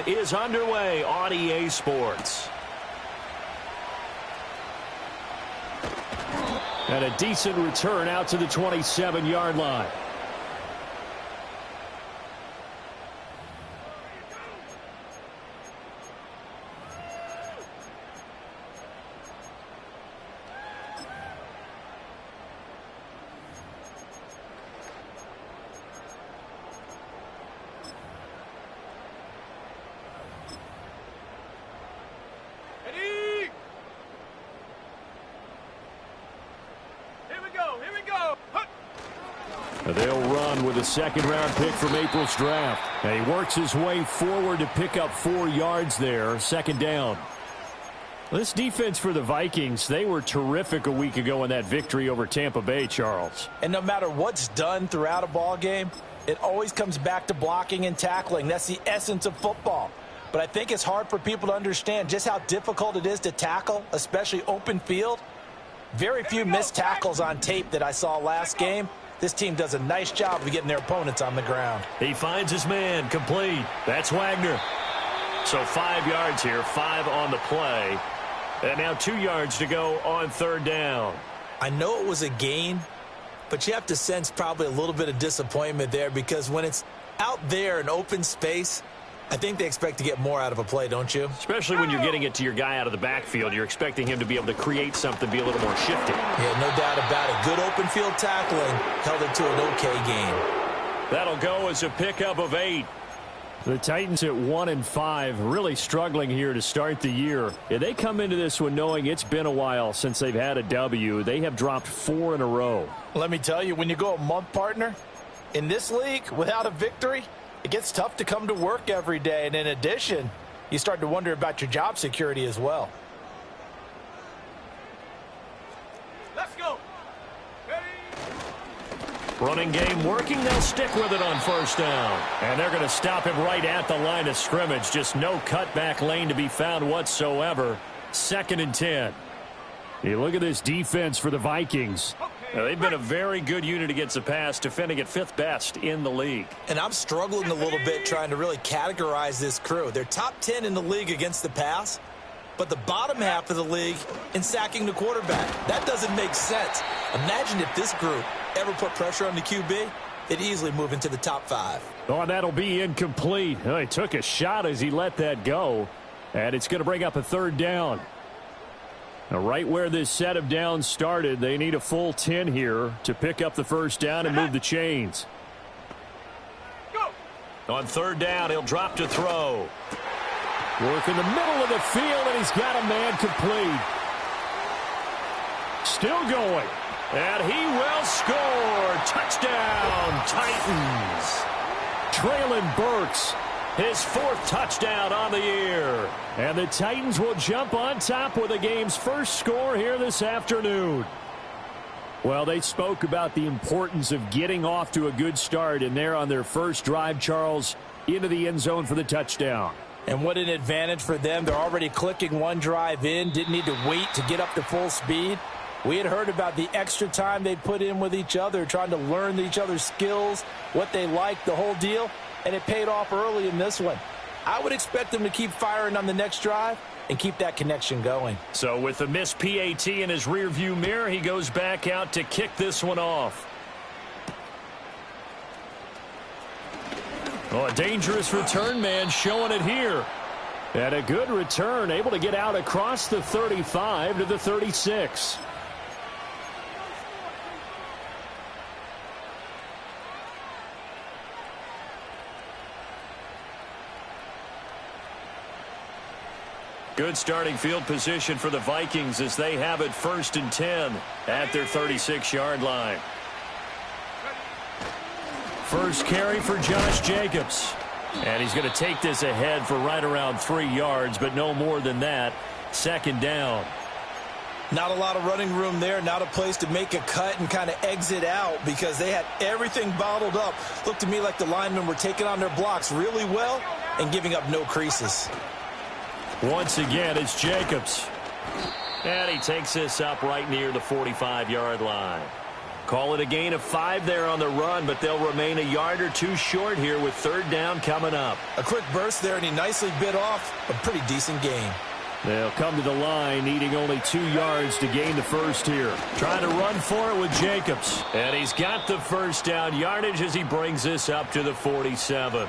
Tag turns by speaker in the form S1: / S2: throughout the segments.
S1: Is underway on EA Sports. And a decent return out to the 27-yard line. They'll run with a second-round pick from April's draft. And he works his way forward to pick up 4 yards there. Second down. This defense for the Vikings, they were terrific a week ago in that victory over Tampa Bay, Charles.
S2: And no matter what's done throughout a ball game, it always comes back to blocking and tackling. That's the essence of football. But I think it's hard for people to understand just how difficult it is to tackle, especially open field. Very few missed tackles on tape that I saw last game. This team does a nice job of getting their opponents on the ground.
S1: He finds his man, complete. That's Wagner. So 5 yards here, 5 on the play. And now 2 yards to go on third down.
S2: I know it was a gain, but you have to sense probably a little bit of disappointment there because when it's out there in open space, I think they expect to get more out of a play, don't you?
S1: Especially when you're getting it to your guy out of the backfield. You're expecting him to be able to create something, be a little more shifty.
S2: Yeah, no doubt about it. Good open field tackling held it to an okay game.
S1: That'll go as a pickup of 8. The Titans at 1-5, really struggling here to start the year. Yeah, they come into this one knowing it's been a while since they've had a W. They have dropped 4 in a row.
S2: Let me tell you, when you go a month, partner, in this league without a victory, it gets tough to come to work every day. And in addition, you start to wonder about your job security as well.
S3: Let's go.
S1: Running game working. They'll stick with it on first down. And they're going to stop him right at the line of scrimmage. Just no cutback lane to be found whatsoever. 2nd and 10. You look at this defense for the Vikings. Now, they've been a very good unit against the pass, defending at 5th best in the league.
S2: And I'm struggling a little bit trying to really categorize this crew. They're top 10 in the league against the pass, but the bottom half of the league in sacking the quarterback. That doesn't make sense. Imagine if this group ever put pressure on the QB, they'd easily move into the top 5.
S1: Oh, that'll be incomplete. Oh, he took a shot as he let that go, and it's going to bring up a third down. Now, right where this set of downs started, they need a full 10 here to pick up the first down and move the chains.
S3: Go.
S1: On third down, he'll drop to throw. Work in the middle of the field, and he's got a man complete. Still going. And he will score. Touchdown, Titans. Traylon Burks, his 4th touchdown on the year. And the Titans will jump on top with the game's first score here this afternoon. Well, they spoke about the importance of getting off to a good start, and they're on their first drive, Charles, into the end zone for the touchdown.
S2: And what an advantage for them. They're already clicking one drive in, didn't need to wait to get up to full speed. We had heard about the extra time they put in with each other, trying to learn each other's skills, what they liked, the whole deal, and it paid off early in this one. I would expect them to keep firing on the next drive and keep that connection going.
S1: So with the missed PAT in his rearview mirror, he goes back out to kick this one off. Oh, a dangerous return man showing it here. And a good return, able to get out across the 35 to the 36. Good starting field position for the Vikings as they have it 1st and 10 at their 36-yard line. First carry for Josh Jacobs. And he's going to take this ahead for right around 3 yards, but no more than that. 2nd down.
S2: Not a lot of running room there, not a place to make a cut and kind of exit out because they had everything bottled up. Looked to me like the linemen were taking on their blocks really well and giving up no creases.
S1: Once again, it's Jacobs. And he takes this up right near the 45-yard line. Call it a gain of 5 there on the run, but they'll remain a yard or two short here with third down coming up.
S2: A quick burst there, and he nicely bit off a pretty decent gain.
S1: They'll come to the line, needing only 2 yards to gain the first here. Trying to run for it with Jacobs. And he's got the first down yardage as he brings this up to the 47.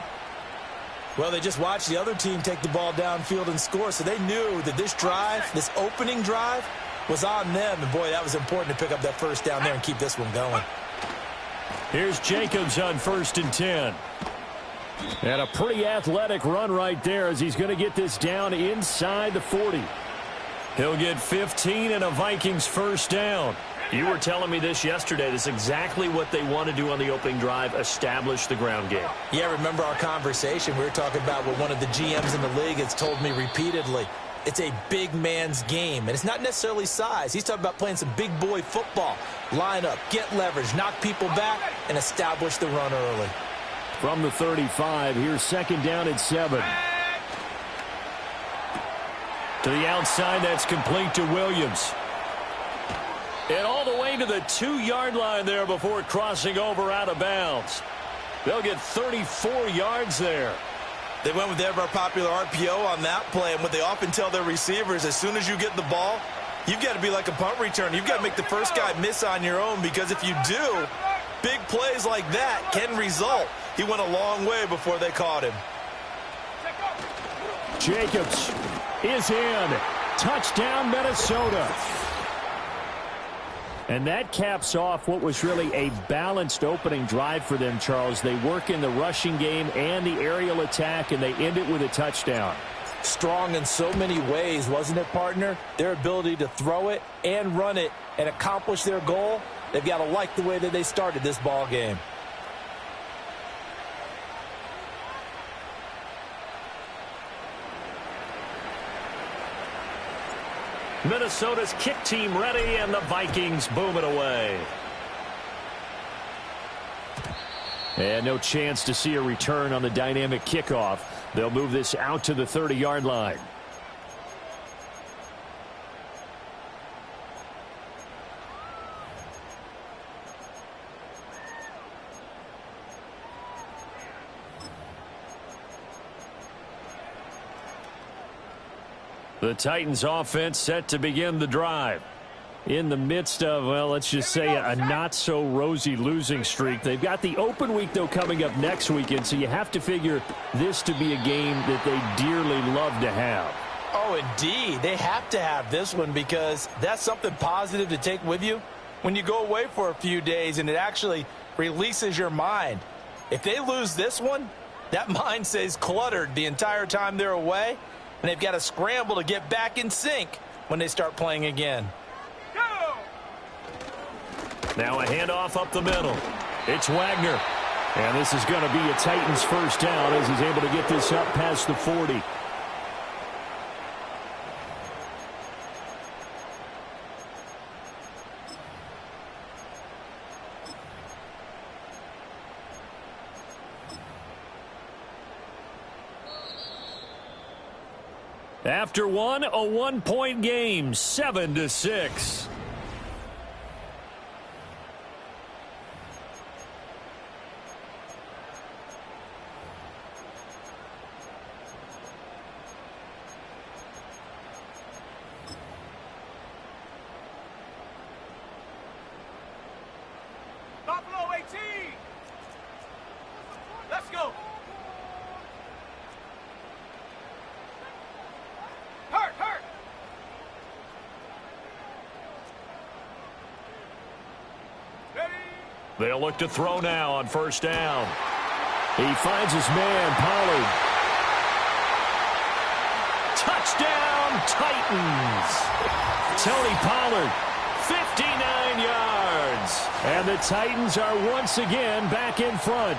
S2: Well, they just watched the other team take the ball downfield and score, so they knew that this drive, this opening drive, was on them. And, boy, that was important to pick up that first down there and keep this one going.
S1: Here's Jacobs on 1st and 10. And a pretty athletic run right there as he's going to get this down inside the 40. He'll get 15 and a Vikings first down. You were telling me this yesterday. This is exactly what they want to do on the opening drive, establish the ground game.
S2: Yeah, remember our conversation? We were talking about what one of the GMs in the league has told me repeatedly. It's a big man's game, and it's not necessarily size. He's talking about playing some big boy football. Line up, get leverage, knock people back, and establish the run early.
S1: From the 35, here's 2nd down and 7. To the outside, that's complete to Williams. And all the way to the 2-yard line there before crossing over out of bounds. They'll get 34 yards there.
S2: They went with their popular RPO on that play, and what they often tell their receivers, as soon as you get the ball, you've got to be like a punt return. You've got to make the first guy miss on your own, because if you do, big plays like that can result. He went a long way before they caught him.
S1: Jacobs is in. Touchdown, Minnesota. And that caps off what was really a balanced opening drive for them, Charles. They work in the rushing game and the aerial attack, and they end it with a touchdown.
S2: Strong in so many ways, wasn't it, partner? Their ability to throw it and run it and accomplish their goal, they've got to like the way that they started this ball game.
S1: Minnesota's kick team ready, and the Vikings boom it away. And no chance to see a return on the dynamic kickoff. They'll move this out to the 30-yard line. The Titans offense set to begin the drive. In the midst of, well, let's just say a not-so-rosy losing streak. They've got the open week, though, coming up next weekend, so you have to figure this to be a game that they dearly love to have.
S2: Oh, indeed. They have to have this one, because that's something positive to take with you when you go away for a few days, and it actually releases your mind. If they lose this one, that mind stays cluttered the entire time they're away, and they've got to scramble to get back in sync when they start playing again.
S1: Now a handoff up the middle. It's Wagner. And this is going to be a Titans first down as he's able to get this up past the 40. After one, a one-point game, 7-6.
S3: Buffalo 18. Let's go. Hurt. Ready.
S1: They'll look to throw now on first down. He finds his man, Pollard. Touchdown, Titans. Tony Pollard, 59 yards. And the Titans are once again back in front.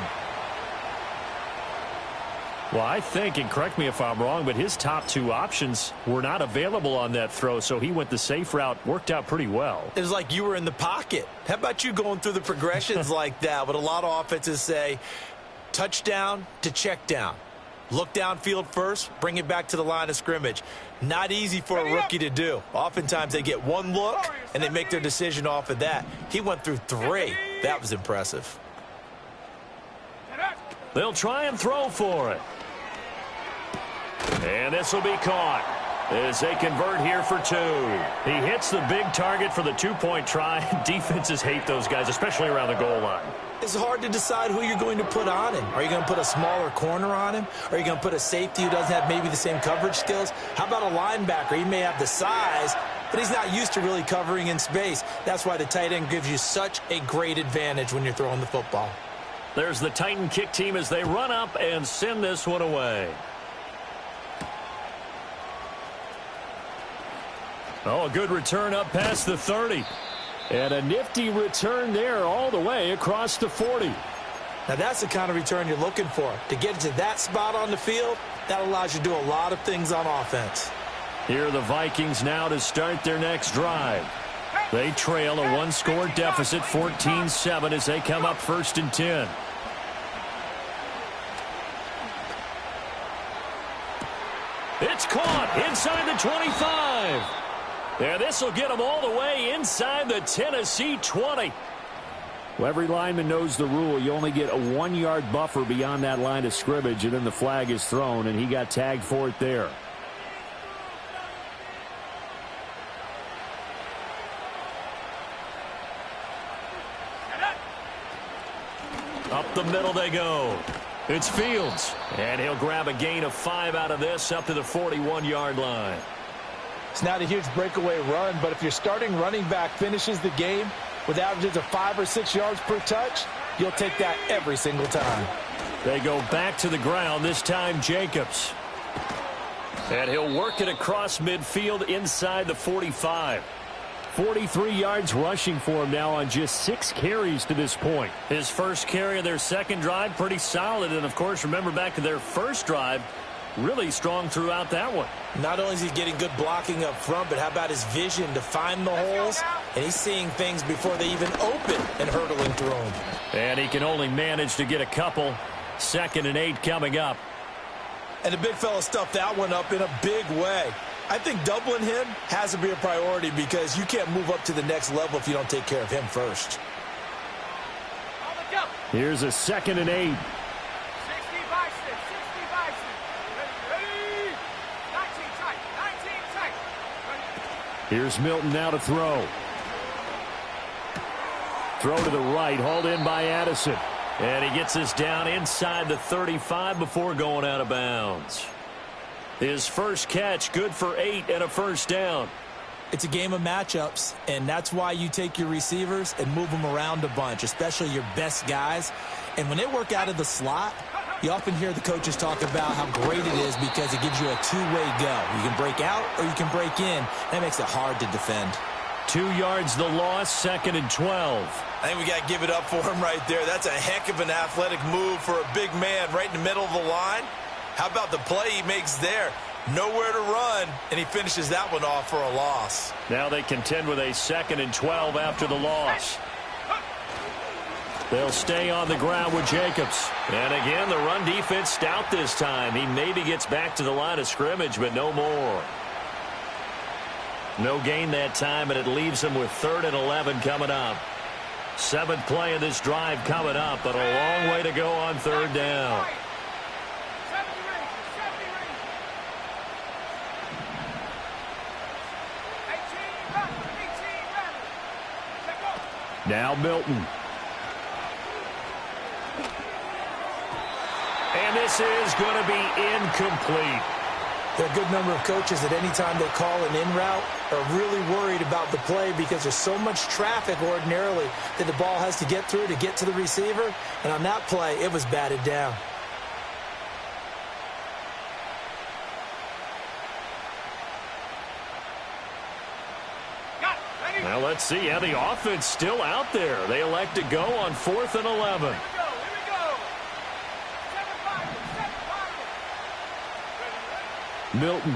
S1: Well, I think, and correct me if I'm wrong, but his top two options were not available on that throw, so he went the safe route. Worked out pretty well.
S2: It was like you were in the pocket. How about you going through the progressions like that? What a lot of offenses say, touchdown to check down. Look downfield first, bring it back to the line of scrimmage. Not easy for a rookie to do. Oftentimes they get one look, and they make their decision off of that. He went through 3. That was impressive.
S1: They'll try and throw for it. And this will be caught as they convert here for 2. He hits the big target for the 2-point try. Defenses hate those guys, especially around the goal line.
S2: It's hard to decide who you're going to put on him. Are you going to put a smaller corner on him? Are you going to put a safety who doesn't have maybe the same coverage skills? How about a linebacker? He may have the size, but he's not used to really covering in space. That's why the tight end gives you such a great advantage when you're throwing the football.
S1: There's the Titan kick team as they run up and send this one away. Oh, a good return up past the 30. And a nifty return there all the way across the 40.
S2: Now, that's the kind of return you're looking for. To get to that spot on the field, that allows you to do a lot of things on offense.
S1: Here are the Vikings now to start their next drive. They trail a 1-score deficit, 14-7, as they come up 1st and 10. It's caught inside the 25. And this will get them all the way inside the Tennessee 20.
S4: Well, every lineman knows the rule. You only get a 1-yard buffer beyond that line of scrimmage, and then the flag is thrown, and he got tagged for it there.
S1: Up the middle they go. It's Fields. And he'll grab a gain of 5 out of this up to the 41-yard line.
S2: It's not a huge breakaway run, but if your starting running back finishes the game with averages of 5 or 6 yards per touch, you'll take that every single time.
S1: They go back to the ground, this time Jacobs. And he'll work it across midfield inside the 45.
S4: 43 yards rushing for him now on just 6 carries to this point.
S1: His first carry of their second drive, pretty solid. And, of course, remember back to their first drive, really strong throughout that one.
S2: Not only is he getting good blocking up front, but how about his vision to find the holes? And he's seeing things before they even open and hurdling through them.
S1: And he can only manage to get a couple. 2nd and 8 coming up.
S2: And the big fella stuffed that one up in a big way. I think doubling him has to be a priority because you can't move up to the next level if you don't take care of him first.
S4: Here's a 2nd and 8. Here's Milton now to throw. Throw to the right, hauled in by Addison.
S1: And he gets this down inside the 35 before going out of bounds. His first catch, good for 8 and a first down.
S2: It's a game of matchups, and that's why you take your receivers and move them around a bunch, especially your best guys. And when they work out of the slot, you often hear the coaches talk about how great it is because it gives you a two-way go. You can break out or you can break in. That makes it hard to defend.
S1: 2 yards the loss, 2nd and 12.
S2: I think we got to give it up for him right there. That's a heck of an athletic move for a big man right in the middle of the line. How about the play he makes there? Nowhere to run, and he finishes that one off for a loss.
S1: Now they contend with a 2nd and 12 after the loss. They'll stay on the ground with Jacobs. And again, the run defense stout this time. He maybe gets back to the line of scrimmage, but no more. No gain that time, and it leaves him with 3rd and 11 coming up. 7th play of this drive coming up, but a long way to go on 3rd down.
S4: Now Milton.
S1: And this is going to be incomplete.
S2: There are a good number of coaches that any time they call an in route are really worried about the play because there's so much traffic ordinarily that the ball has to get through to get to the receiver. And on that play, it was batted down.
S1: Well, let's see. Yeah, the offense still out there. They elect to go on 4th and 11.
S4: Milton.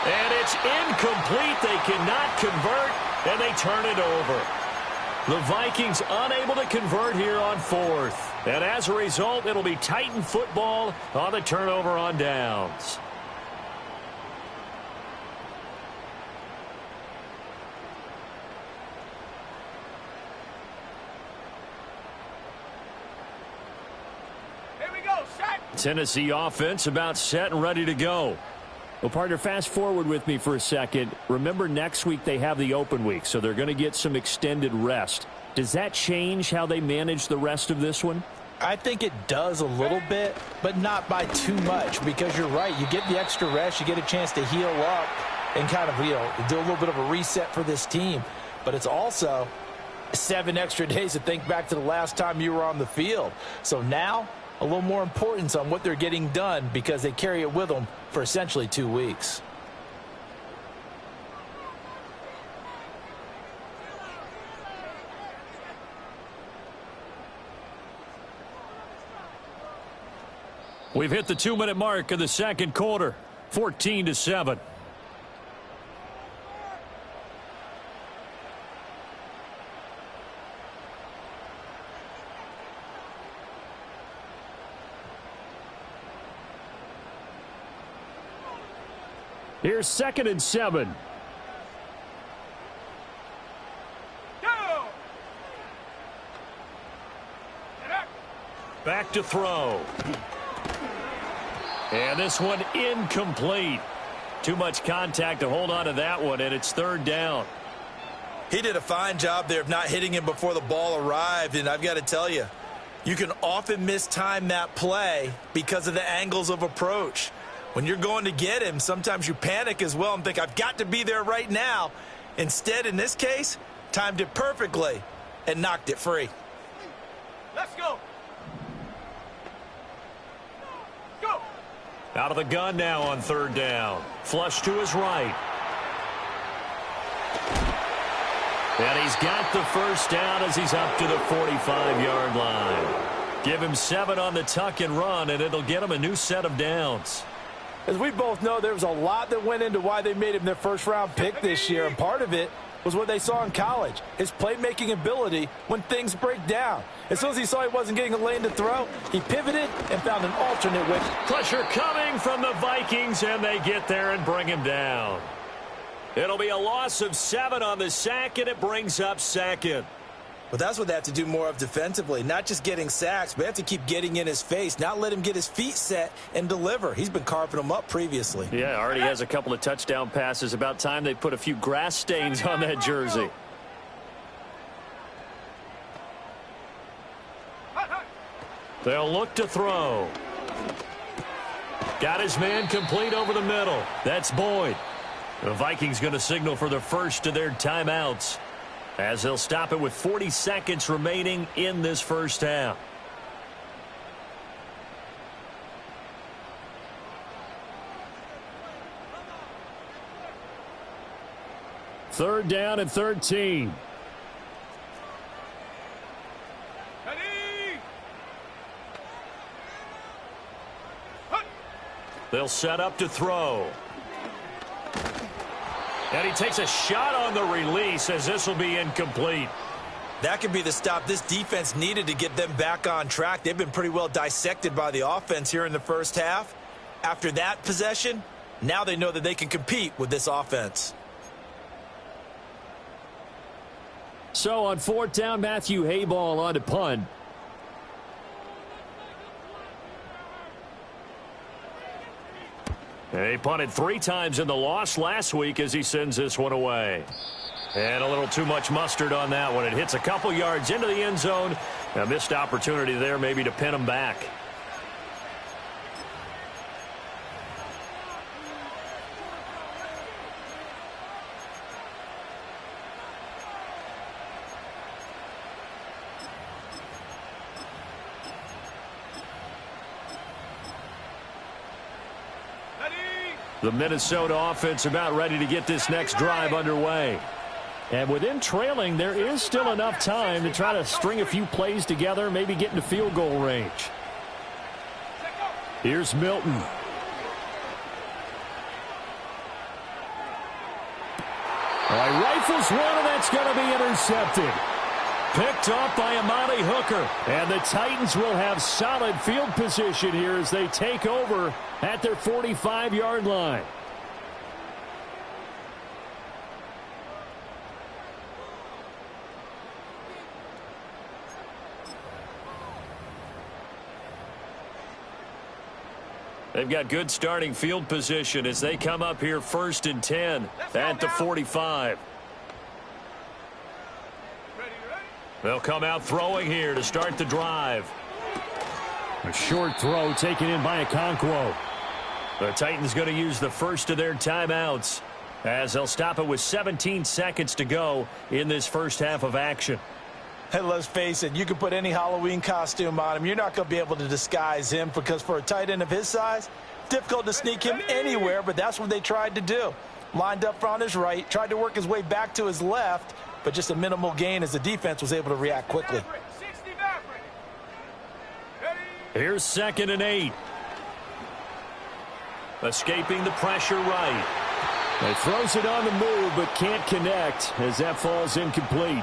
S1: And it's incomplete. They cannot convert, and they turn it over. The Vikings unable to convert here on 4th. And as a result, it'll be Titan football on the turnover on downs.
S3: Here we go, set.
S1: Tennessee offense about set and ready to go.
S4: Well, partner, fast forward with me for a second. Remember, next week they have the open week, so they're going to get some extended rest. Does that change how they manage the rest of this one?
S2: I think it does a little bit, but not by too much, because you're right. You get the extra rest, you get a chance to heal up and kind of, do a little bit of a reset for this team. But it's also 7 extra days to think back to the last time you were on the field. So now, a little more importance on what they're getting done because they carry it with them for essentially 2 weeks.
S1: We've hit the 2-minute mark of the second quarter, 14-7.
S4: Here's 2nd and 7.
S3: Go.
S1: Back to throw. And this one incomplete. Too much contact to hold on to that one, and it's 3rd down.
S2: He did a fine job there of not hitting him before the ball arrived, and I've got to tell you, you can often mistime that play because of the angles of approach. When you're going to get him, sometimes you panic as well and think, I've got to be there right now. Instead, in this case, timed it perfectly and knocked it free.
S3: Let's go. Go.
S1: Out of the gun now on 3rd down. Flush to his right. And he's got the first down as he's up to the 45-yard line. Give him 7 on the tuck and run, and it'll get him a new set of downs.
S2: As we both know, there was a lot that went into why they made him their first-round pick this year, and part of it was what they saw in college, his playmaking ability when things break down. As soon as he saw he wasn't getting a lane to throw, he pivoted and found an alternate way.
S1: Pressure coming from the Vikings, and they get there and bring him down. It'll be a loss of 7 on the sack, and it brings up 2nd.
S2: But that's what they have to do more of defensively, not just getting sacks, but they have to keep getting in his face, not let him get his feet set and deliver. He's been carving them up previously.
S4: Yeah, already has a couple of touchdown passes. About time they put a few grass stains on that jersey.
S1: They'll look to throw. Got his man complete over the middle. That's Boyd. The Vikings going to signal for the first of their timeouts, as they'll stop it with 40 seconds remaining in this first half.
S4: Third down and 13.
S3: Ready.
S1: They'll set up to throw. And he takes a shot on the release as this will be incomplete.
S2: That could be the stop this defense needed to get them back on track. They've been pretty well dissected by the offense here in the first half. After that possession, now they know that they can compete with this offense.
S4: So on 4th down, Matthew Hayball on to punt.
S1: He punted 3 times in the loss last week as he sends this one away. And a little too much mustard on that one. It hits a couple yards into the end zone. A missed opportunity there maybe to pin him back. The Minnesota offense about ready to get this next drive underway.
S4: And with them trailing, there is still enough time to try to string a few plays together, maybe get into field goal range. Here's Milton. All right, rifles one, and that's going to be intercepted.
S1: Picked off by Amani Hooker. And the Titans will have solid field position here as they take over at their 45-yard line. They've got good starting field position as they come up here 1st and 10 at the 45. They'll come out throwing here to start the drive. A short throw taken in by Okonkwo. The Titans going to use the first of their timeouts as they'll stop it with 17 seconds to go in this first half of action.
S2: Hey, let's face it, you can put any Halloween costume on him. You're not going to be able to disguise him because for a tight end of his size, difficult to sneak him anywhere, but that's what they tried to do. Lined up on his right, tried to work his way back to his left, but just a minimal gain as the defense was able to react quickly.
S1: Here's 2nd and 8. Escaping the pressure right. He throws it on the move but can't connect as that falls incomplete.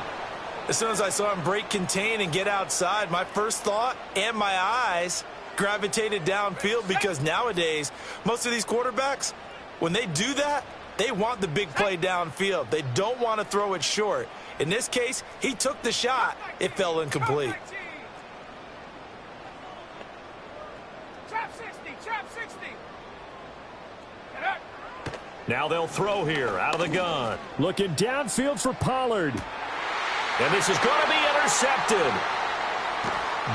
S2: As soon as I saw him break contain and get outside, my first thought and my eyes gravitated downfield because nowadays, most of these quarterbacks, when they do that, they want the big play downfield. They don't want to throw it short. In this case, he took the shot. It fell incomplete.
S1: Now they'll throw here out of the gun. Looking downfield for Pollard. And this is going to be intercepted.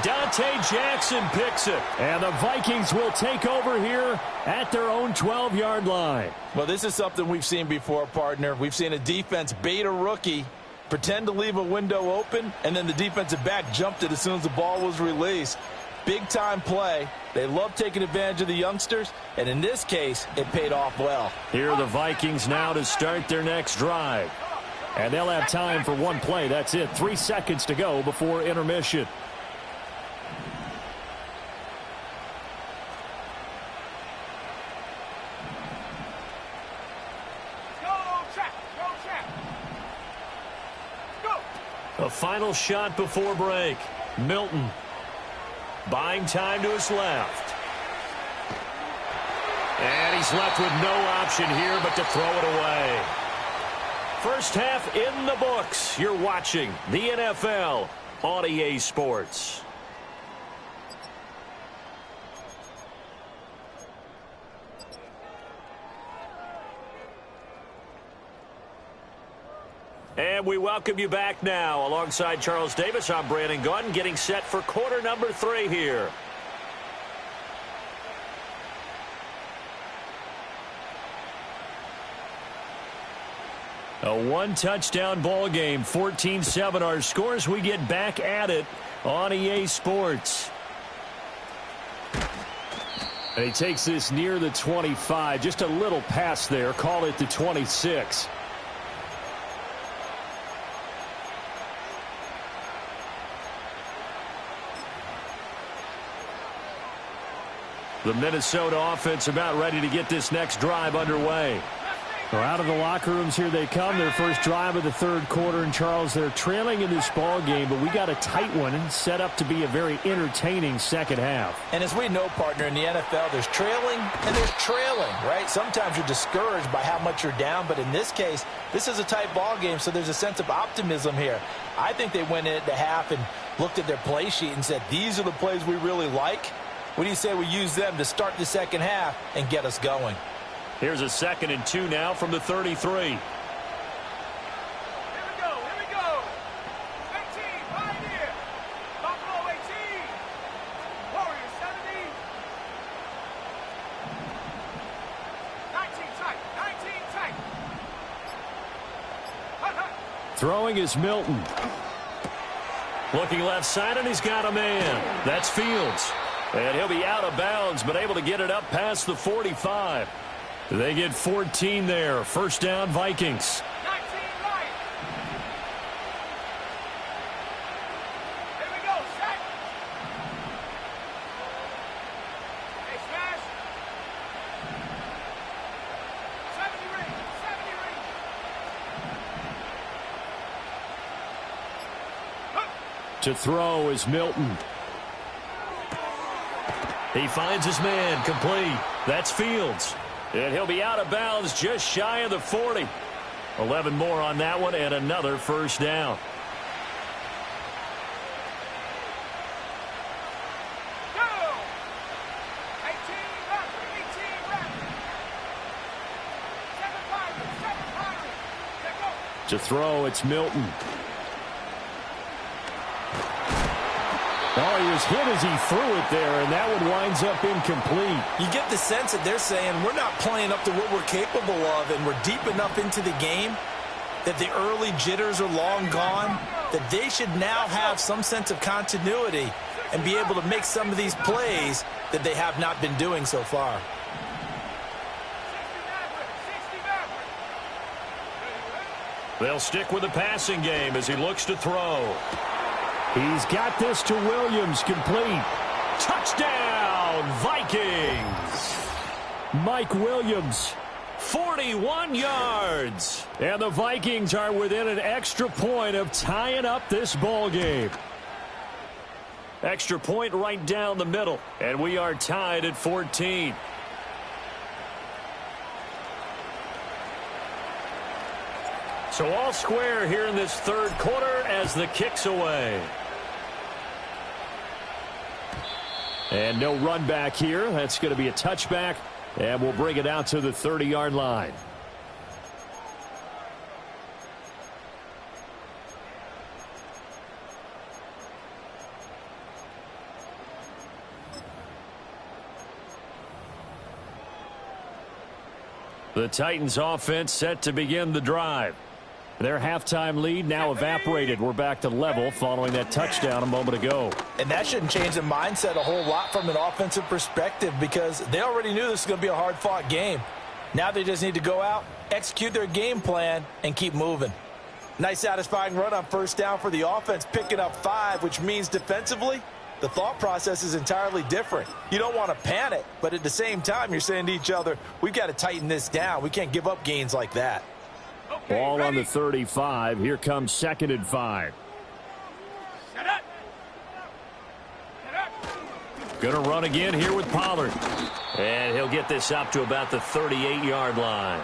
S1: Dante Jackson picks it. And the Vikings will take over here at their own 12-yard line.
S2: Well, this is something we've seen before, partner. We've seen a defense bait a rookie, pretend to leave a window open, and then the defensive back jumped it as soon as the ball was released. Big-time play. They love taking advantage of the youngsters, and in this case, it paid off well.
S1: Here are the Vikings now to start their next drive. And they'll have time for one play. That's it. 3 seconds to go before intermission. A final shot before break. Milton buying time to his left. And he's left with no option here but to throw it away. First half in the books. You're watching the NFL on EA Sports. And we welcome you back now. Alongside Charles Davis, I'm Brandon Gaudin, getting set for quarter number 3 here. A one-touchdown ball game, 14-7 our scores. We get back at it on EA Sports. And he takes this near the 25. Just a little pass there. Call it the 26. The Minnesota offense about ready to get this next drive underway. Well, out of the locker rooms here they come. Their first drive of the third quarter. And, Charles, they're trailing in this ball game, but we got a tight one set up to be a very entertaining second half.
S2: And as we know, partner, in the NFL, there's trailing and there's trailing, right? Sometimes you're discouraged by how much you're down, but in this case, this is a tight ball game, so there's a sense of optimism here. I think they went into half and looked at their play sheet and said, these are the plays we really like. What do you say we use them to start the second half and get us going?
S1: Here's a 2nd and 2 now from the 33.
S3: Here we go, 18, Pioneer. Buffalo 18. Warriors 70. 19 tight.
S1: Throwing is Milton. Looking left side, and he's got a man. That's Fields. And he'll be out of bounds, but able to get it up past the 45. They get 14 there. First down, Vikings.
S3: 19 right. Here we go, set. Hey, smash. 70 ring.
S4: To throw is Milton.
S1: He finds his man, complete. That's Fields. And he'll be out of bounds just shy of the 40. 11 more on that one and another first down.
S4: To throw, it's Milton. Oh, he was hit as he threw it there, and that one winds up incomplete.
S2: You get the sense that they're saying we're not playing up to what we're capable of, and we're deep enough into the game that the early jitters are long gone, that they should now have some sense of continuity and be able to make some of these plays that they have not been doing so far.
S1: They'll stick with the passing game as he looks to throw.
S4: He's got this to Williams, complete.
S1: Touchdown, Vikings!
S4: Mike Williams.
S1: 41 yards.
S4: And the Vikings are within an extra point of tying up this ball game.
S1: Extra point right down the middle, and we are tied at 14. So all square here in this third quarter as the kick's away.
S4: And no run back here. That's going to be a touchback, and we'll bring it out to the 30-yard line. The Titans offense set to begin the drive. Their halftime lead now evaporated. We're back to level following that touchdown a moment ago.
S2: And that shouldn't change the mindset a whole lot from an offensive perspective because they already knew this was going to be a hard-fought game. Now they just need to go out, execute their game plan, and keep moving. Nice satisfying run on first down for the offense, picking up 5, which means defensively, the thought process is entirely different. You don't want to panic, but at the same time, you're saying to each other, we've got to tighten this down. We can't give up gains like that.
S4: Ball on the 35. Here comes 2nd and 5. Going to run again here with Pollard.
S1: And he'll get this up to about the 38-yard line.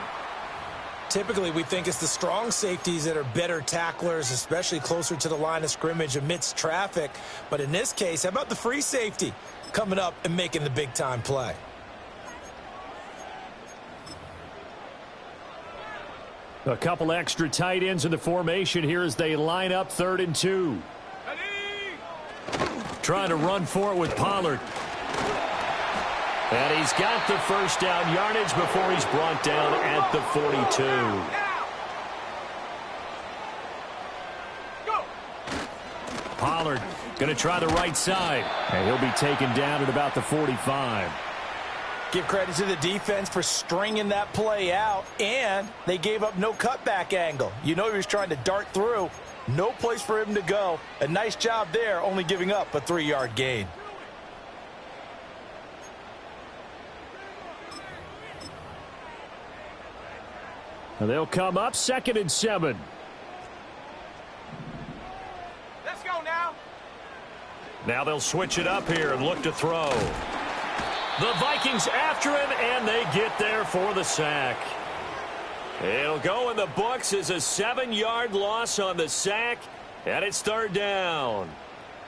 S2: Typically, we think it's the strong safeties that are better tacklers, especially closer to the line of scrimmage amidst traffic. But in this case, how about the free safety coming up and making the big-time play?
S4: A couple extra tight ends in the formation here as they line up 3rd and 2.
S1: Trying to run for it with Pollard. And he's got the first down yardage before he's brought down at the 42. Pollard going to try the right side.
S4: And he'll be taken down at about the 45.
S2: Give credit to the defense for stringing that play out, and they gave up no cutback angle. You know he was trying to dart through. No place for him to go. A nice job there, only giving up a 3-yard gain.
S4: And they'll come up 2nd and 7.
S3: Let's go now.
S1: Now they'll switch it up here and look to throw. The Vikings after him, and they get there for the sack. It'll go in the books as a 7-yard loss on the sack, and it's 3rd down.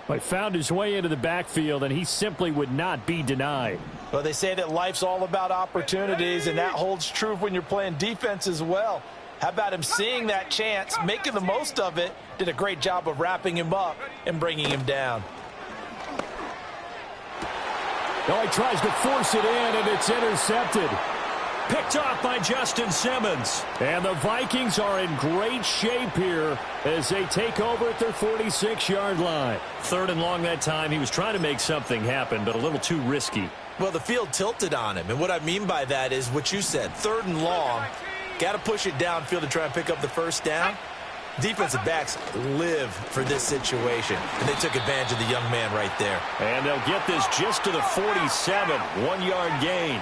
S4: He found his way into the backfield, and he simply would not be denied.
S2: Well, they say that life's all about opportunities, and that holds true when you're playing defense as well. How about him seeing that chance, making the most of it, did a great job of wrapping him up and bringing him down.
S4: Oh, he tries to force it in, and it's intercepted.
S1: Picked off by Justin Simmons.
S4: And the Vikings are in great shape here as they take over at their 46-yard line.
S1: 3rd and long that time. He was trying to make something happen, but a little too risky.
S2: Well, the field tilted on him, and what I mean by that is what you said, 3rd and long. Got to push it downfield to try and pick up the first down. Defensive backs live for this situation, and they took advantage of the young man right there.
S1: And they'll get this just to the 47, 1-yard gain.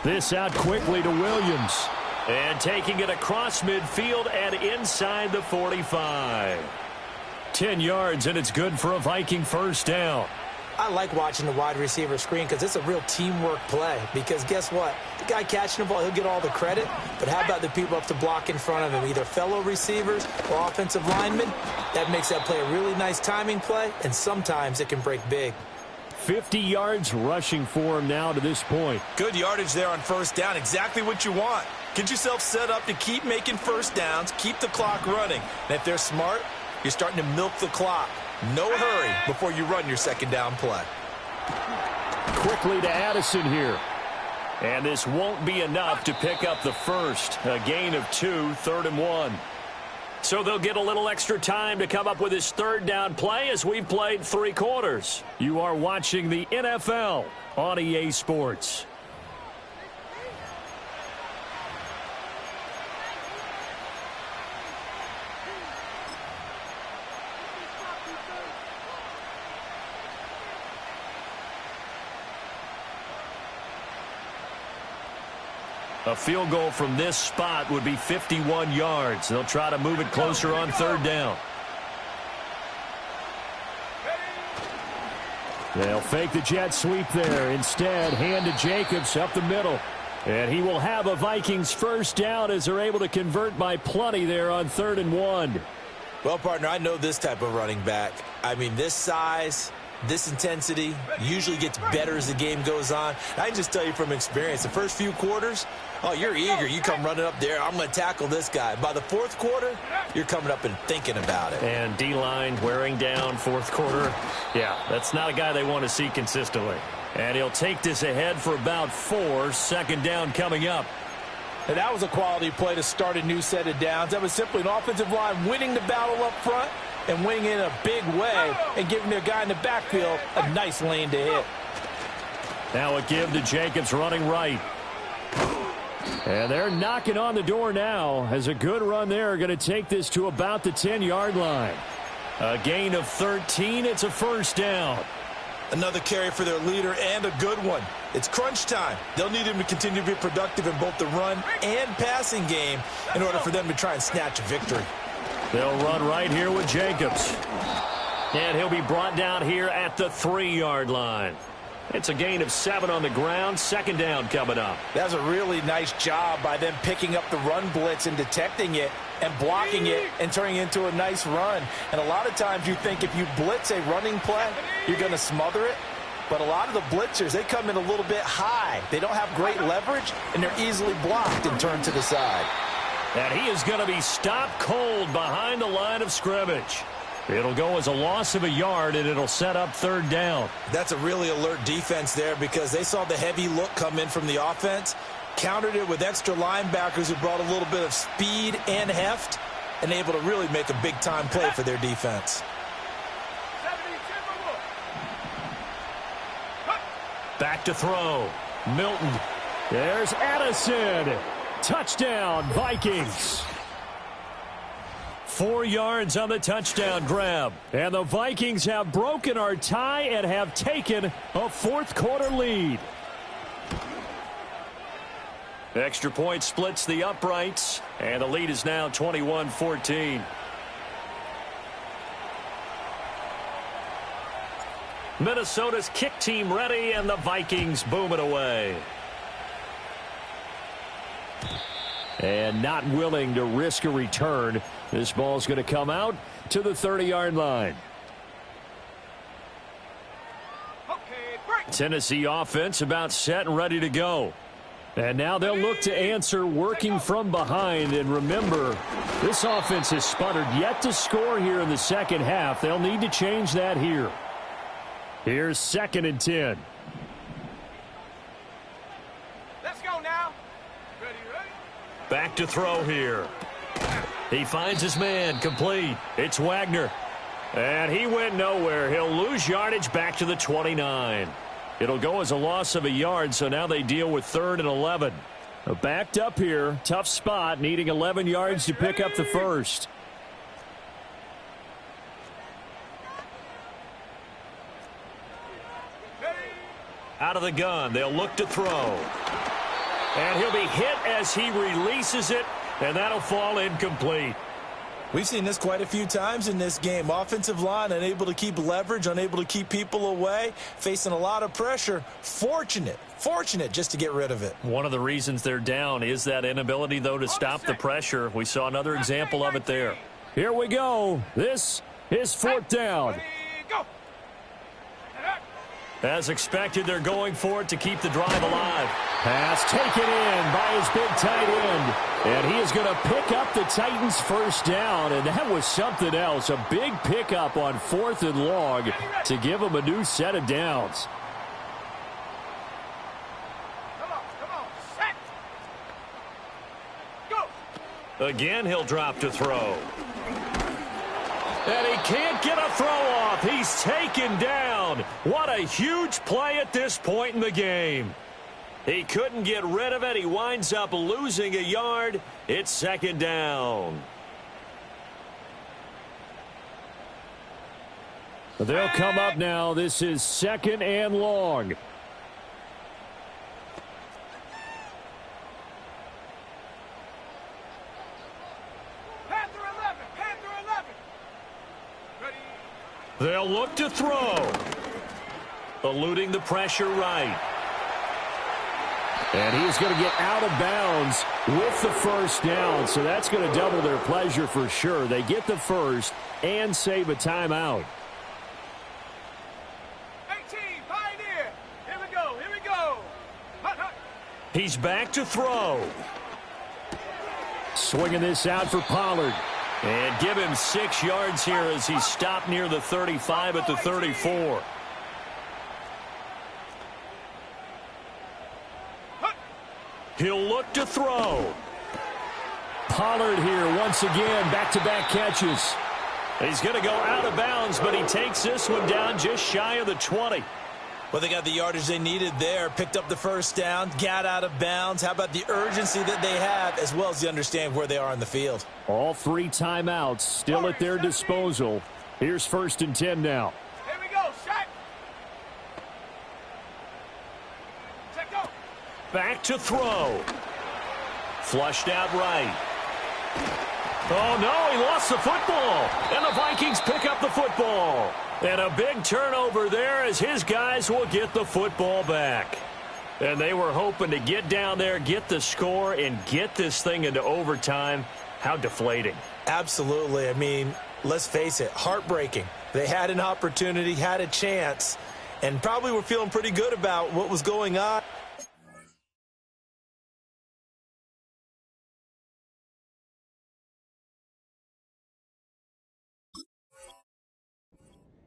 S1: This out quickly to Williams. And taking it across midfield and inside the 45. 10 yards, and it's good for a Viking first down.
S2: I like watching the wide receiver screen because it's a real teamwork play. Because guess what? The guy catching the ball, he'll get all the credit. But how about the people up to block in front of him, either fellow receivers or offensive linemen? That makes that play a really nice timing play, and sometimes it can break big.
S1: 50 yards rushing for him now to this point.
S5: Good yardage there on first down. Exactly what you want. Get yourself set up to keep making first downs, keep the clock running. And if they're smart, you're starting to milk the clock. No hurry before you run your second down play.
S1: Quickly to Addison here. And this won't be enough to pick up the first. A gain of 2, 3rd and 1. So they'll get a little extra time to come up with his third down play as we've played 3 quarters. You are watching the NFL on EA Sports. A field goal from this spot would be 51 yards. They'll try to move it closer on third down. They'll fake the jet sweep there. Instead, hand to Jacobs up the middle. And he will have a Vikings first down as they're able to convert by plenty there on 3rd and 1.
S5: Well, partner, I know this type of running back. I mean, this size, this intensity usually gets better as the game goes on. I can just tell you from experience, the first few quarters, oh, you're eager. You come running up there, I'm going to tackle this guy. By the 4th quarter, you're coming up and thinking about it.
S1: And D-line wearing down 4th quarter. Yeah, that's not a guy they want to see consistently. And he'll take this ahead for about 4. Second down coming up.
S2: And that was a quality play to start a new set of downs. That was simply an offensive line winning the battle up front and winning it in a big way and giving their guy in the backfield a nice lane to hit.
S1: Now a give to Jacobs running right. And they're knocking on the door now as a good run there. Going to take this to about the 10-yard line. A gain of 13. It's a first down.
S5: Another carry for their leader and a good one. It's crunch time. They'll need him to continue to be productive in both the run and passing game in order for them to try and snatch a victory.
S1: They'll run right here with Jacobs. And he'll be brought down here at the 3-yard line. It's a gain of 7 on the ground. Second down coming up.
S2: That's a really nice job by them picking up the run blitz and detecting it and blocking it and turning it into a nice run. And a lot of times you think if you blitz a running play, you're going to smother it. But a lot of the blitzers, they come in a little bit high. They don't have great leverage, and they're easily blocked and turned to the side.
S1: And he is going to be stopped cold behind the line of scrimmage. It'll go as a loss of a yard, and it'll set up third down.
S5: That's a really alert defense there because they saw the heavy look come in from the offense, countered it with extra linebackers who brought a little bit of speed and heft, and able to really make a big-time play for their defense.
S1: Back to throw. Milton. There's Addison. Touchdown, Vikings. 4 yards on the touchdown grab. And the Vikings have broken our tie and have taken a 4th quarter lead. Extra point splits the uprights, and the lead is now 21-14. Minnesota's kick team ready, and the Vikings boom it away. And not willing to risk a return. This ball's going to come out to the 30-yard line. Tennessee offense about set and ready to go. And now they'll look to answer working from behind. And remember, this offense has sputtered yet to score here in the second half. They'll need to change that here. Here's 2nd and 10.
S3: Let's go now. Ready.
S1: Back to throw here. He finds his man complete. It's Wagner. And he went nowhere. He'll lose yardage back to the 29. It'll go as a loss of a yard, so now they deal with 3rd and 11. Backed up here. Tough spot, needing 11 yards to pick up the first. Out of the gun. They'll look to throw. And he'll be hit as he releases it, and that'll fall incomplete.
S5: We've seen this quite a few times in this game. Offensive line unable to keep leverage, unable to keep people away, facing a lot of pressure. Fortunate just to get rid of it.
S4: One of the reasons they're down is that inability, though, to stop the pressure. We saw another example of it there. Here we go. This is fourth down. As expected, they're going for it to keep the drive alive. Pass taken in by his big tight end. And he is going to pick up the Titans' first down. And that was something else. A big pickup on 4th and long to give them a new set of downs.
S3: Come on, set. Go.
S1: Again, he'll drop to throw. And he can't get a throw off. He's taken down. What a huge play at this point in the game. He couldn't get rid of it. He winds up losing a yard. It's second down.
S4: They'll come up now. This is second and long.
S1: They'll look to throw. Eluding the pressure right.
S4: And he is going to get out of bounds with the first down. So that's going to double their pleasure for sure. They get the first and save a timeout.
S3: 18, Pioneer. Here we go. Hut, hut.
S1: He's back to throw.
S4: Swinging this out for Pollard.
S1: And give him 6 yards here as he stopped near the 35 at the 34. He'll look to throw.
S4: Pollard here once again, back-to-back catches.
S1: He's going to go out of bounds, but he takes this one down just shy of the 20.
S5: Well, they got the yardage they needed there, picked up the first down, got out of bounds. How about the urgency that they have, as well as the understand where they are on the field?
S4: All 3 timeouts still at their disposal. Here's 1st and 10 now.
S3: Here we go, shot. Check go.
S1: Back to throw. Flushed out right. Oh, no, he lost the football. And the Vikings pick up the football. And a big turnover there as his guys will get the football back. And they were hoping to get down there, get the score, and get this thing into overtime. How deflating.
S5: Absolutely. I mean, let's face it, heartbreaking. They had an opportunity, had a chance, and probably were feeling pretty good about what was going on.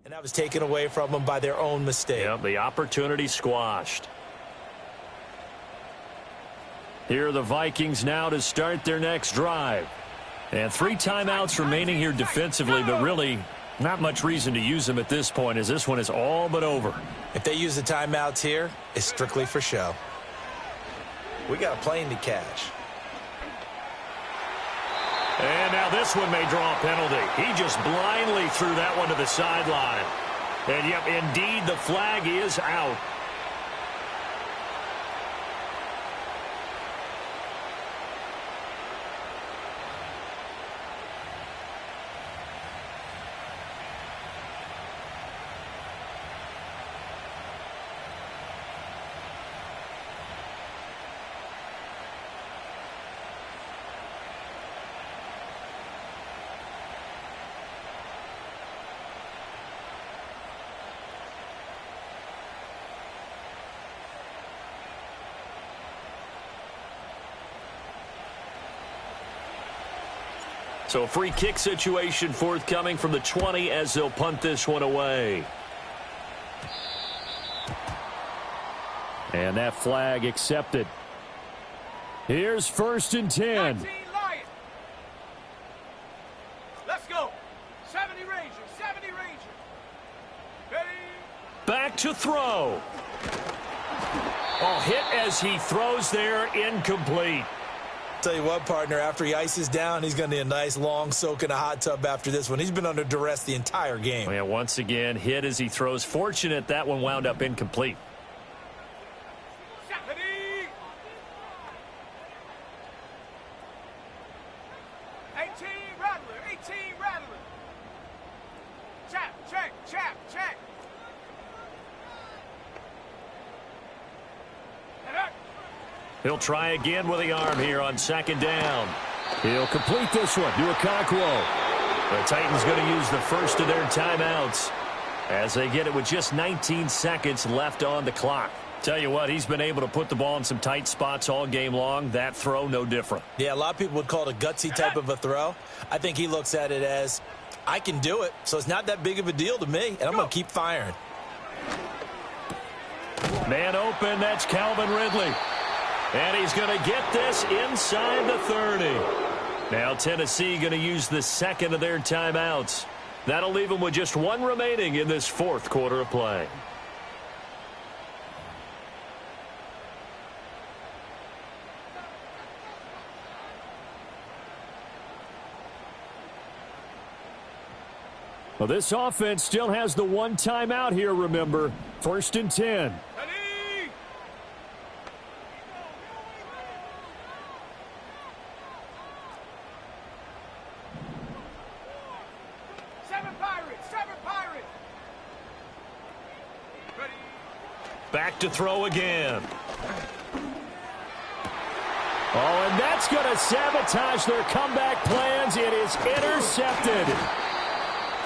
S5: And that was taken away from them by their own mistake.
S1: Yep, the opportunity squashed. Here are the Vikings now to start their next drive. And 3 timeouts remaining here defensively, but really not much reason to use them at this point as this one is all but over.
S5: If they use the timeouts here, it's strictly for show. We got a plane to catch.
S1: And now this one may draw a penalty. He just blindly threw that one to the sideline. And, yep, indeed, the flag is out. So free kick situation forthcoming from the 20 as they'll punt this one away.
S4: And that flag accepted. Here's 1st and 10.
S3: 19 Lions. Let's go. 70 Rangers. 70 Rangers. Ready.
S1: Back to throw. Oh, hit as he throws there, incomplete.
S5: Tell you what, partner, after he ices down, he's going to need a nice long soak in a hot tub after this one. He's been under duress the entire game.
S1: Yeah, once again, hit as he throws. Fortunate that one wound up incomplete. He'll try again with the arm here on second down.
S4: He'll complete this one to Okonkwo.
S1: The Titans going to use the first of their timeouts as they get it with just 19 seconds left on the clock. Tell you what, he's been able to put the ball in some tight spots all game long. That throw, no different.
S5: Yeah, a lot of people would call it a gutsy type of a throw. I think he looks at it as, I can do it, so it's not that big of a deal to me, and I'm going to keep firing.
S1: Man open, that's Calvin Ridley. And he's going to get this inside the 30. Now Tennessee going to use the second of their timeouts. That'll leave them with just one remaining in this fourth quarter of play.
S4: Well, this offense still has the one timeout here, remember. 1st and 10.
S3: Ready? 7 Pirates, 7 Pirates. Ready?
S1: Back to throw again.
S4: Oh, and that's going to sabotage their comeback plans. It is intercepted.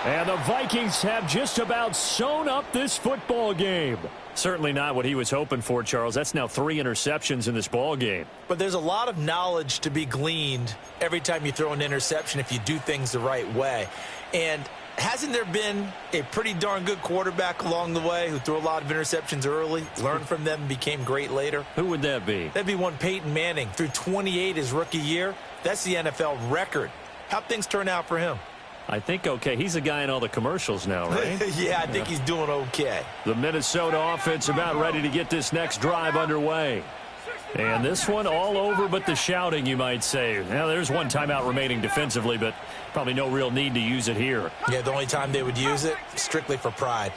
S4: And the Vikings have just about sewn up this football game.
S1: Certainly not what he was hoping for, Charles. That's now 3 interceptions in this ball game.
S5: But there's a lot of knowledge to be gleaned every time you throw an interception if you do things the right way. And hasn't there been a pretty darn good quarterback along the way who threw a lot of interceptions early, learned from them, and became great later?
S1: Who would that be?
S5: That'd be one Peyton Manning. Threw 28 his rookie year. That's the NFL record. How'd things turn out for him?
S1: I think okay. He's a guy in all the commercials now, right?
S5: Yeah, I think he's doing okay.
S1: The Minnesota offense about ready to get this next drive underway. And this one all over but the shouting, you might say. Now, there's one timeout remaining defensively, but probably no real need to use it here.
S5: Yeah, the only time they would use it, strictly for pride.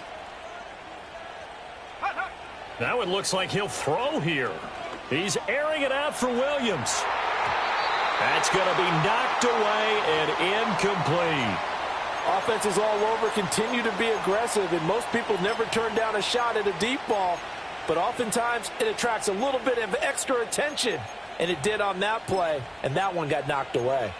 S1: Now it looks like he'll throw here. He's airing it out for Williams. That's going to be knocked away and incomplete.
S2: Offenses all over continue to be aggressive, and most people never turn down a shot at a deep ball. But oftentimes it attracts a little bit of extra attention, and it did on that play, and that one got knocked away.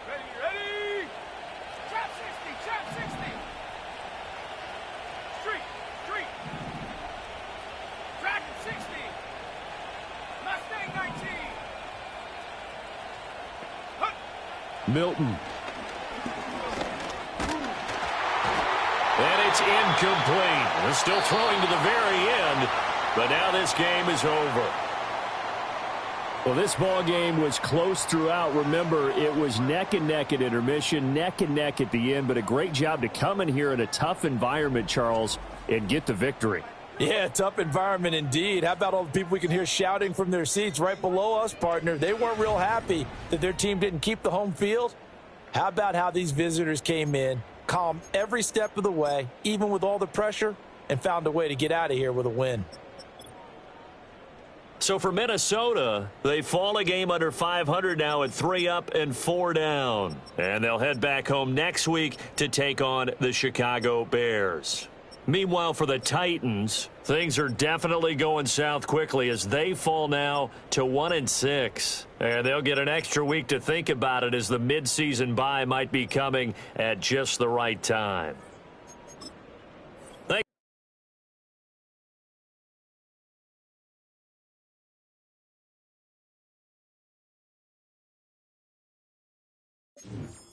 S3: Ready? Trap 60, trap 60. Street. Dragon 60. Mustang 19.
S4: Milton.
S1: And it's incomplete. They're still throwing to the very end, but now this game is over.
S4: Well, this ball game was close throughout. Remember, it was neck and neck at intermission, neck and neck at the end, but a great job to come in here in a tough environment, Charles, and get the victory.
S2: Yeah, tough environment indeed. How about all the people we can hear shouting from their seats right below us, partner? They weren't real happy that their team didn't keep the home field. How about how these visitors came in, calm every step of the way, even with all the pressure, and found a way to get out of here with a win.
S1: So for Minnesota, they fall a game under 500 now at 3 up and 4 down. And they'll head back home next week to take on the Chicago Bears. Meanwhile, for the Titans, things are definitely going south quickly as they fall now to 1-6. And they'll get an extra week to think about it as the midseason bye might be coming at just the right time.
S4: Mm.